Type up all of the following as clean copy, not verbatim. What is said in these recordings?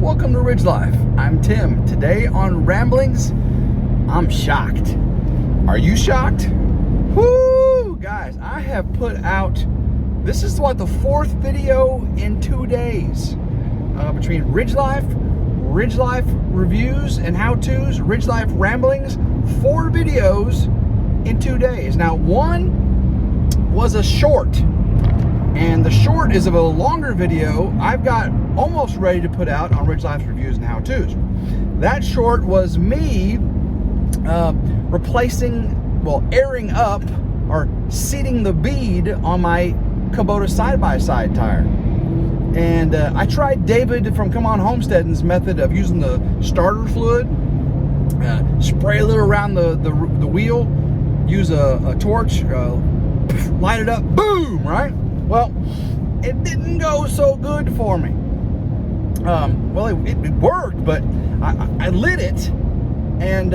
welcome to Ridge Life. I'm Tim. Today on Ramblings, I'm shocked. Are you shocked? Woo! Guys, I have put out, this is what, the fourth video in 2 days. Between Ridge Life, RidgeLife Reviews and How-Tos, RidgeLife Ramblings, 4 videos in 2 days. Now, one was a short, and the short is of a longer video I've got almost ready to put out on RidgeLife Reviews and How-Tos. That short was me airing up or seating the bead on my Kubota side-by-side tire. And I tried David from Come On Homesteading's method of using the starter fluid, spray a little around the wheel, use a torch, light it up, boom, right? Well, it didn't go so good for me. It worked, but I lit it, and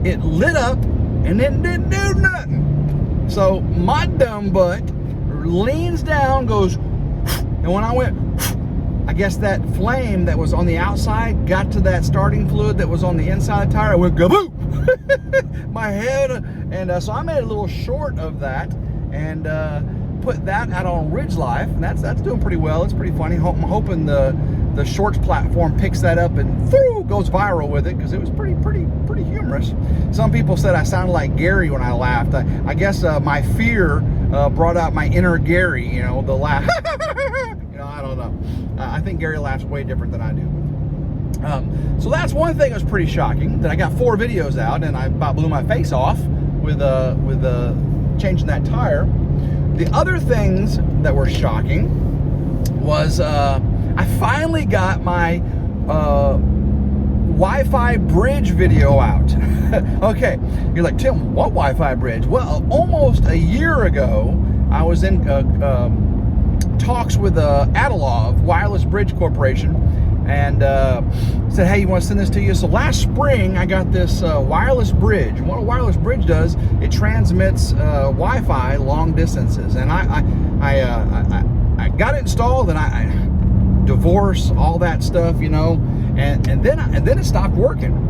it lit up, and it didn't do nothing. So my dumb butt leans down, goes, and when I went, I guess that flame that was on the outside got to that starting fluid that was on the inside of the tire. I went kaboom! My head, and so I made a little short of that, and put that out on Ridge Life, and that's doing pretty well. It's pretty funny. I'm hoping the shorts platform picks that up and goes viral with it, because it was pretty humorous. Some people said I sounded like Gary when I laughed. I guess my fear brought out my inner Gary, the laugh. I don't know. I think Gary laughs way different than I do. So that's one thing that was pretty shocking, that I got 4 videos out and I about blew my face off with changing that tire. The other things that were shocking was I finally got my Wi-Fi bridge video out. Okay, you're like, Tim, what Wi-Fi bridge? Well, almost a year ago, I was in talks with Adalov Wireless Bridge Corporation, and said, hey, you want to send this to you? So last spring, I got this wireless bridge. And what a wireless bridge does, it transmits Wi-Fi long distances. And I got it installed, and I divorce all that stuff, and then it stopped working.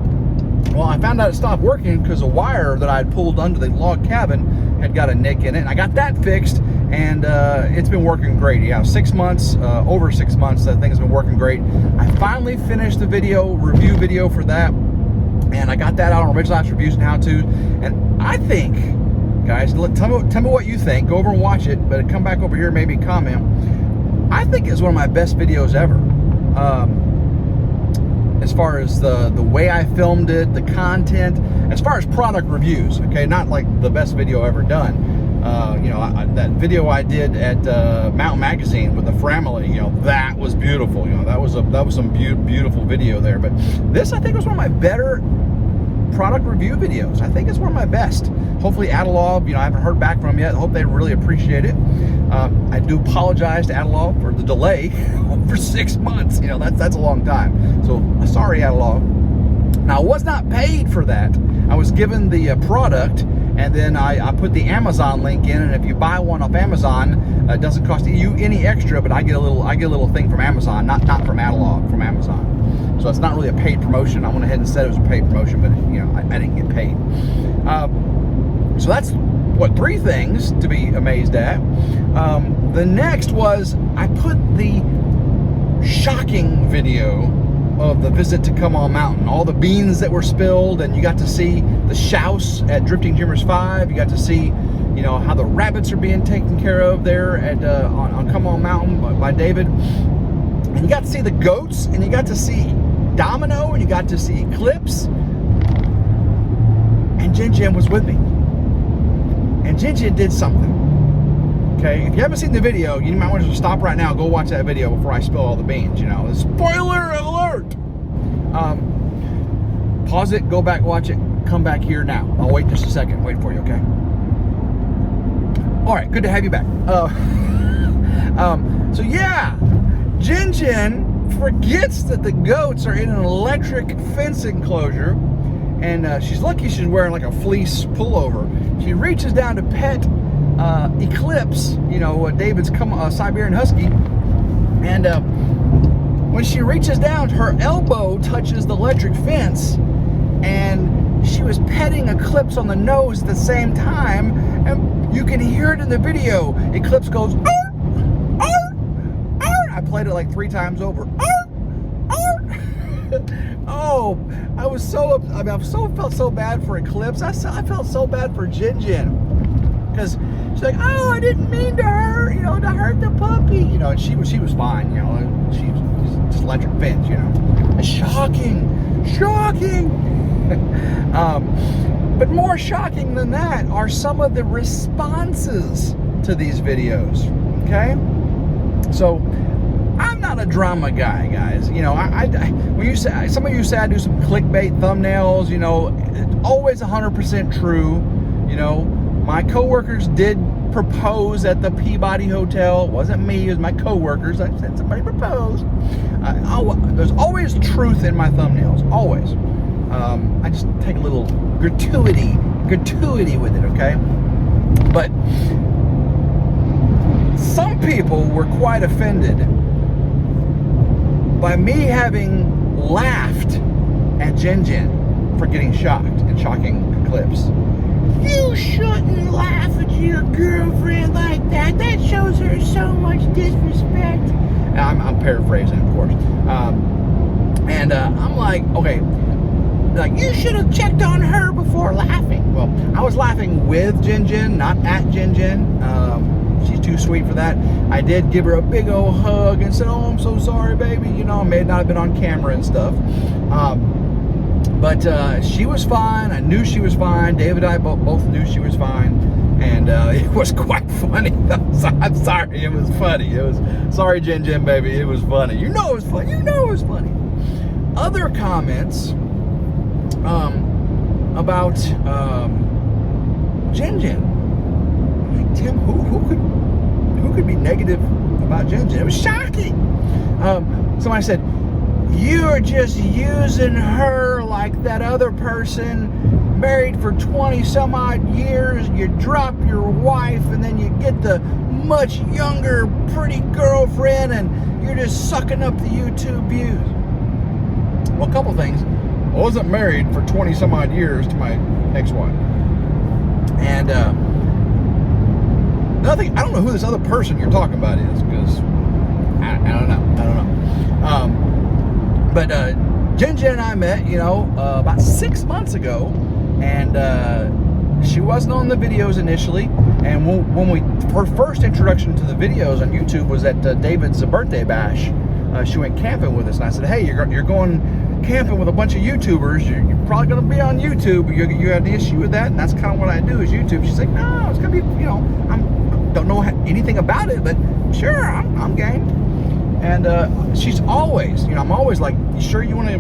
Well, I found out it stopped working because a wire that I had pulled under the log cabin had got a nick in it, and I got that fixed, and it's been working great. Yeah, 6 months, over 6 months, that thing has been working great. I finally finished the review video for that, and I got that out on RidgeLife Reviews and How-Tos, and I think, guys, tell me what you think. Go over and watch it, but come back over here, maybe comment. I think it's one of my best videos ever. As far as the way I filmed it, the content, as far as product reviews, okay, not like the best video ever done. That video I did at Mountain Magazine with the family, that was beautiful. That was some beautiful video there. But this, I think, was one of my better product review videos. I think it's one of my best. Hopefully Adalov, I haven't heard back from them yet. I hope they really appreciate it. I do apologize to Adalov for the delay for 6 months. That's a long time. So sorry, Adalov. Now, I was not paid for that. I was given the product, and then I put the Amazon link in, and if you buy one off Amazon, it doesn't cost you any extra, but I get a little thing from Amazon, not from Adalov, from Amazon. So it's not really a paid promotion. I went ahead and said it was a paid promotion, but I didn't get paid. So that's 3 things to be amazed at. The next was I put the shocking video of the visit to Come On Mountain, all the beans that were spilled, and you got to see the shouse at Drifting Jimmers 5. You got to see, how the rabbits are being taken care of there at on Come On Mountain by David. And you got to see the goats, and you got to see Domino, and you got to see Eclipse, and Jin was with me. And Jin did something. Okay, if you haven't seen the video, you might want to stop right now, go watch that video before I spill all the beans, Spoiler alert! Pause it, go back, watch it, come back here now. I'll wait just a second, wait for you, okay? All right, good to have you back. So yeah, Jin forgets that the goats are in an electric fence enclosure, and she's lucky she's wearing like a fleece pullover. She reaches down to pet Eclipse, David's Siberian Husky, and when she reaches down, her elbow touches the electric fence, and she was petting Eclipse on the nose at the same time, and you can hear it in the video. Eclipse goes, arr, arr, arr. I played it like 3 times over. Arr, arr. Oh, I felt so bad for Eclipse. I felt so bad for Jin Jin, because she's like, oh, I didn't mean to hurt, to hurt the puppy, and she was fine, she's just electric fence, Shocking. But more shocking than that are some of the responses to these videos. Okay, so I'm not a drama guy, guys. When you say, some of you say I do some clickbait thumbnails, always 100% true. My coworkers did propose at the Peabody Hotel. It wasn't me, it was my coworkers. I said somebody proposed. There's always truth in my thumbnails, always. I just take a little gratuity with it, okay? But some people were quite offended by me having laughed at Jin Jin for getting shocked and shocking Eclipse. You shouldn't laugh at your girlfriend like that. That shows her so much disrespect. I'm paraphrasing, of course. And I'm like, okay, like, you should have checked on her before laughing. Well, I was laughing with Jin Jin, not at Jin Jin. She's too sweet for that. I did give her a big old hug and said, oh, I'm so sorry, baby. I may not have been on camera and stuff. But she was fine. I knew she was fine. David and I both knew she was fine. And it was quite funny. I'm sorry, it was funny. Sorry, Jin Jin, baby, it was funny. It was funny. It was funny. Other comments about Jin Jin. Like, Tim, who could be negative about Jin Jin? It was shocking. Somebody said, you're just using her like that other person, married for 20 some odd years. You drop your wife and then you get the much younger, pretty girlfriend, and you're just sucking up the YouTube views. Well, a couple things. I wasn't married for 20 some odd years to my ex-wife. And another thing, I don't know who this other person you're talking about is, because I don't know. But Jin Jin and I met, about 6 months ago, and she wasn't on the videos initially. And her first introduction to the videos on YouTube was at David's birthday bash. She went camping with us, and I said, hey, you're going camping with a bunch of YouTubers. You're probably going to be on YouTube. You had an issue with that? And that's kind of what I do, is YouTube. She's like, no, it's going to be, I don't know anything about it, but sure, I'm game. And she's always, I'm always like, you sure you want to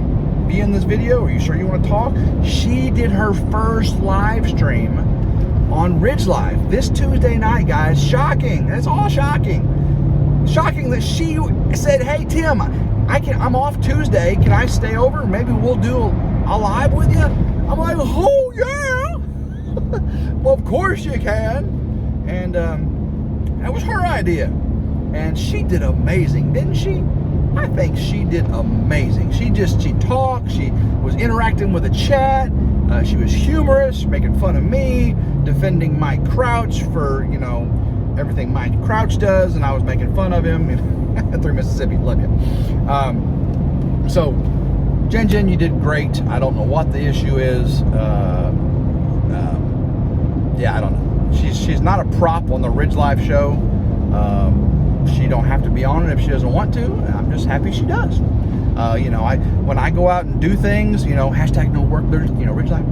be in this video? Are you sure you want to talk? She did her first live stream on RidgeLife this Tuesday night, guys. Shocking. It's all shocking. Shocking that she said, hey, Tim, I'm off Tuesday. Can I stay over? Maybe we'll do a live with you. I'm like, oh, yeah. Well, of course you can. And that was her idea. And she did amazing, didn't she? I think she did amazing. She talked, she was interacting with the chat, she was humorous, making fun of me, defending Mike Crouch for, everything Mike Crouch does, and I was making fun of him. Through Mississippi, love you. So, Jin Jin, you did great. I don't know what the issue is. Yeah, I don't know. She's not a prop on the RidgeLife show. She don't have to be on it if she doesn't want to. I'm just happy she does. When I go out and do things, hashtag no work, RidgeLife.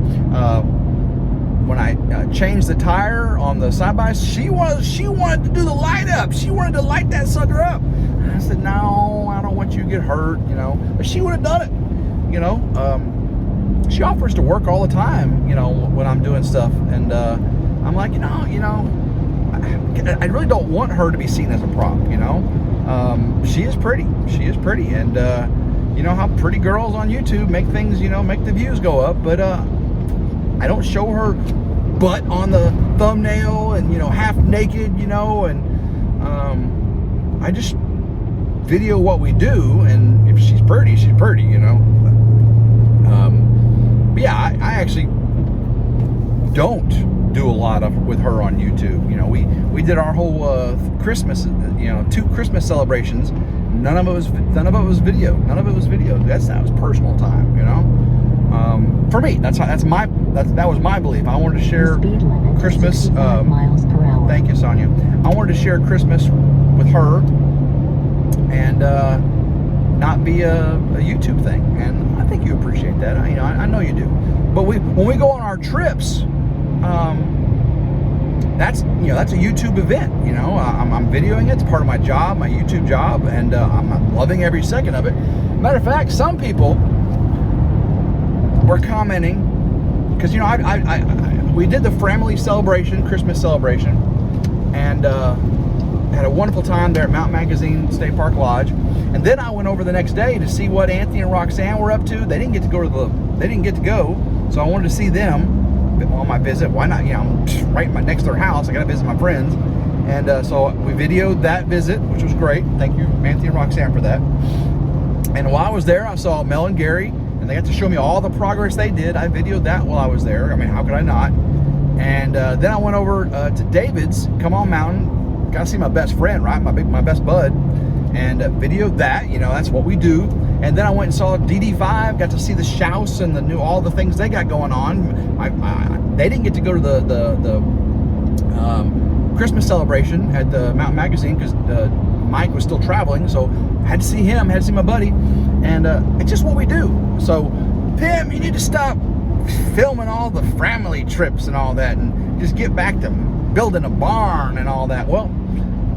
When I changed the tire on the side-by, she wanted to do the light up. She wanted to light that sucker up. And I said, no, I don't want you to get hurt, But she would have done it, She offers to work all the time, when I'm doing stuff. And I'm like, I really don't want her to be seen as a prop, She is pretty. She is pretty. And, how pretty girls on YouTube make things, make the views go up. But I don't show her butt on the thumbnail and, half naked, and I just video what we do, and if she's pretty, she's pretty, you know. But yeah, I actually don't do a lot with her on YouTube. You know, we did our whole Christmas, you know, 2 Christmas celebrations. None of it was video. None of it was video. That was personal time, you know. For me, that was my belief. I wanted to share Christmas. Miles per hour. Thank you, Sonia. I wanted to share Christmas with her, and not be a YouTube thing. And I think you appreciate that. I know you do. But when we go on our trips, that's a YouTube event. You know, I'm videoing it. It's part of my job, my YouTube job, and I'm loving every second of it. Matter of fact, some people were commenting, because you know we did the family celebration, Christmas celebration, and had a wonderful time there at Mount Magazine State Park Lodge. And then I went over the next day to see what Anthony and Roxanne were up to. They didn't get to go, so I wanted to see them on my visit. Why not? You know, I'm right next to their house. I got to visit my friends, and so we videoed that visit, which was great. Thank you, Anthony and Roxanne, for that. And while I was there, I saw Mel and Gary, and they got to show me all the progress they did. I videoed that while I was there. I mean, how could I not? And then I went over to David's Come On Mountain. Got to see my best friend, right? My best bud, and videoed that. You know, that's what we do. And then I went and saw DD5. Got to see the Shouse and all the things they got going on. They didn't get to go to the Christmas celebration at the Mountain Magazine because Mike was still traveling, so had to see him, had to see my buddy, and it's just what we do. So, Pim, you need to stop filming all the family trips and all that, and just get back to building a barn and all that. Well,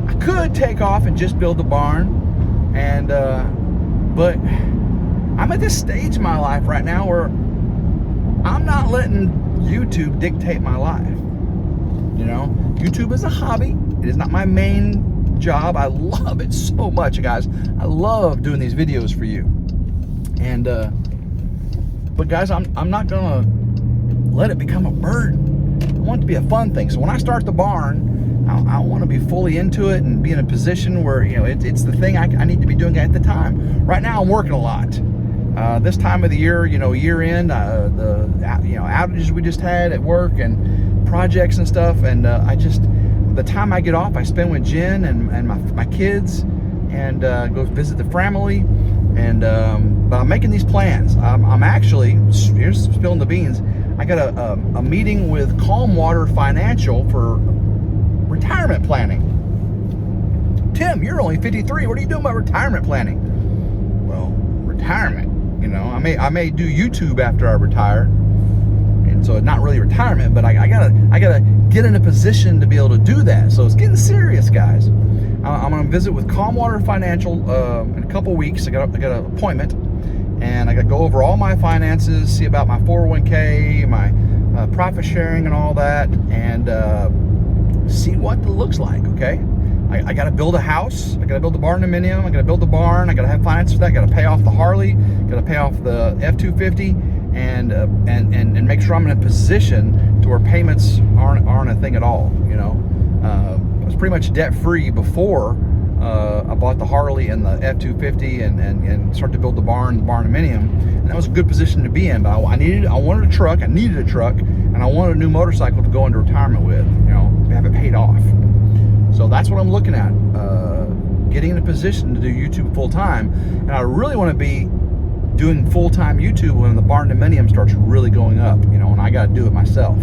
I could take off and just build a barn, and but I'm at this stage in my life right now where I'm not letting YouTube dictate my life. You know, YouTube is a hobby. It is not my main job. I love it so much, guys. I love doing these videos for you. And but guys, I'm not gonna let it become a burden. I want it to be a fun thing. So when I start the barn, I want to be fully into it and be in a position where, you know, it's the thing I need to be doing at the time. Right now, I'm working a lot. This time of the year, you know, year end, the outages we just had at work and projects and stuff, and the time I get off, I spend with Jen and my kids, and go visit the family, and but I'm making these plans. I'm actually, here's spilling the beans. I got a meeting with Calm Water Financial for retirement planning. Tim, you're only 53. What are you doing about retirement planning? Well, retirement. You know, I may do YouTube after I retire, and so it's not really retirement, but I gotta get in a position to be able to do that. So it's getting serious, guys. I'm gonna visit with Calm Water Financial in a couple weeks. I got an appointment, and I got to go over all my finances, see about my 401k, my profit sharing, and all that, and see what it looks like. Okay. I got to build a house. I got to build the barn dominium. I got to build the barn. I got to have finances for that. I got to pay off the Harley. Got to pay off the F-250, and make sure I'm in a position to where payments aren't a thing at all. You know, I was pretty much debt free before I bought the Harley and the F-250 and started to build the barn dominium, and that was a good position to be in. But I needed a truck, and I wanted a new motorcycle to go into retirement with. You know, to have it paid off. So that's what I'm looking at, getting in a position to do YouTube full time. And I really want to be doing full-time YouTube when the barn dominium starts really going up, you know, and I got to do it myself.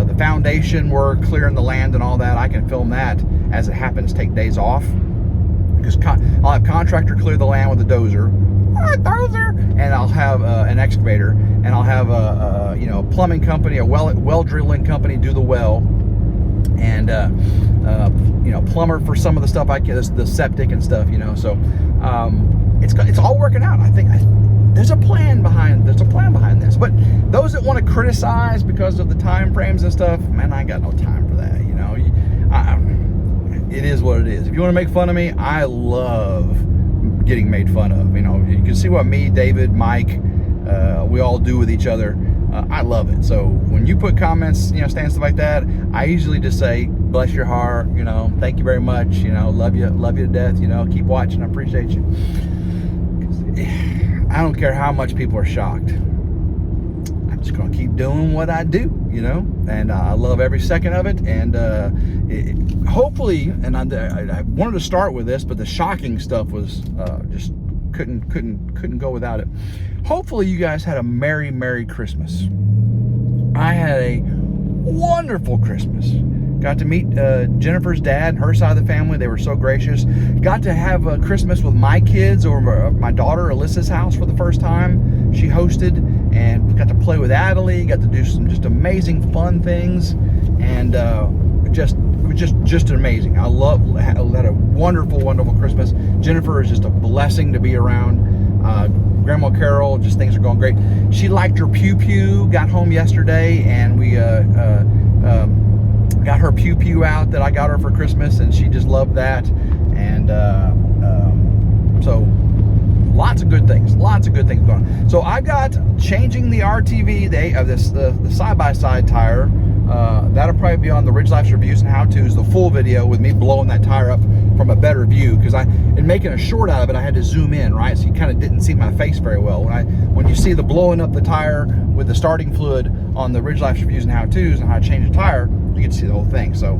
The foundation work, clearing the land and all that, I can film that as it happens, take days off. Because I'll have contractor clear the land with a dozer, and I'll have an excavator, and I'll have a plumbing company, a well drilling company do the well, and plumber for some of the stuff I get, the septic and stuff, you know. So it's all working out. I think there's a plan behind this. But those that want to criticize because of the time frames and stuff, man, I ain't got no time for that. You know, it is what it is. If you want to make fun of me, I love getting made fun of. You know, you can see what me, David, Mike, we all do with each other. I love it. So when you put comments, you know, stuff like that, I usually just say, bless your heart, you know, thank you very much, you know, love you to death, you know, keep watching, I appreciate you. I don't care how much people are shocked. I'm just gonna keep doing what I do, you know, and I love every second of it. And hopefully, and I wanted to start with this, but the shocking stuff was just couldn't go without it. Hopefully you guys had a Merry Christmas. I had a wonderful Christmas. Got to meet Jennifer's dad and her side of the family. They were so gracious. Got to have a Christmas with my kids over my daughter Alyssa's house for the first time. She hosted, and got to play with Adelie. Got to do some just amazing fun things, and it was just amazing. I had a wonderful Christmas. Jennifer is just a blessing to be around. Grandma Carol, just things are going great. She liked her Pew Pew. Got home yesterday, and we got her Pew Pew out that I got her for Christmas, and she just loved that. And so lots of good things going on. So I got changing the RTV, the side-by-side tire. That'll probably be on the RidgeLife's Reviews and How-Tos, the full video with me blowing that tire up from a better view, because in making a short out of it, I had to zoom in, right? So you kind of didn't see my face very well. When you see the blowing up the tire with the starting fluid on the RidgeLife's Reviews and How-Tos and how to change the tire, you get to see the whole thing. So,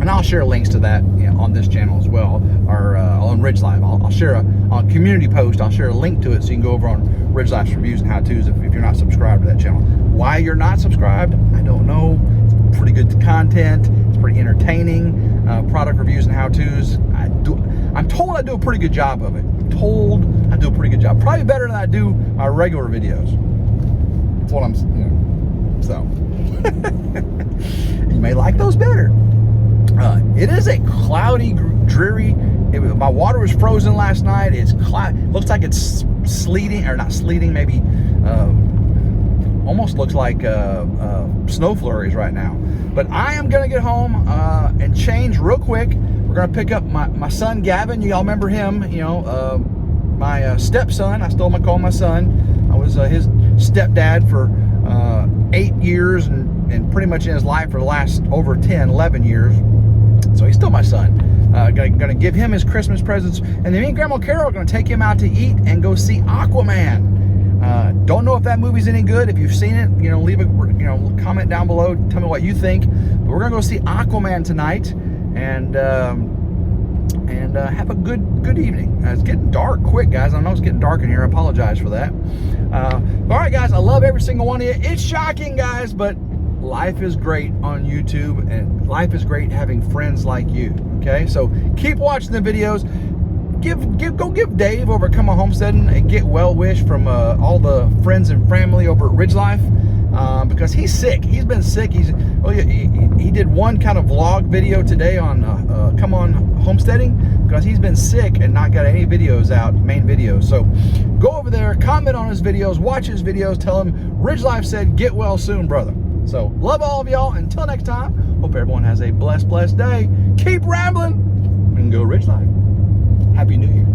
and I'll share links to that, you know, on this channel as well, or on RidgeLife. I'll share on a community post. I'll share a link to it so you can go over on RidgeLife's Reviews and How-Tos if you're not subscribed to that channel. Why you're not subscribed, I don't know. It's pretty good content. It's pretty entertaining. Product reviews and how-tos. I'm told I do a pretty good job of it. Probably better than I do my regular videos. That's what I'm, you know, so. You may like those better. It is a cloudy, dreary. My water was frozen last night. It's looks like it's sleeting, or not sleeting, maybe almost looks like snow flurries right now. But I am gonna get home and change real quick. We're gonna pick up my son Gavin. You all remember him, you know, my stepson. I still call him my son. I was his stepdad for 8 years and pretty much in his life for the last over 10-11 years. So he's still my son. Gonna give him his Christmas presents, and then me and Grandma Carol are gonna take him out to eat and go see Aquaman. Don't know if that movie's any good. If you've seen it, you know, leave a comment down below. Tell me what you think. But we're gonna go see Aquaman tonight, and have a good evening. It's getting dark quick, guys. I know it's getting dark in here. I apologize for that. All right, guys. I love every single one of you. It's shocking, guys, but life is great on YouTube, and life is great having friends like you. Okay, so keep watching the videos. Go give Dave over at Come On Homesteading and get well wish from all the friends and family over at RidgeLife, because he's sick. He's been sick. He did one kind of vlog video today on Come On Homesteading, because he's been sick and not got any videos out, main videos. So go over there, comment on his videos, watch his videos, tell him RidgeLife said get well soon, brother. So love all of y'all. Until next time, hope everyone has a blessed day. Keep rambling and go RidgeLife. Happy New Year.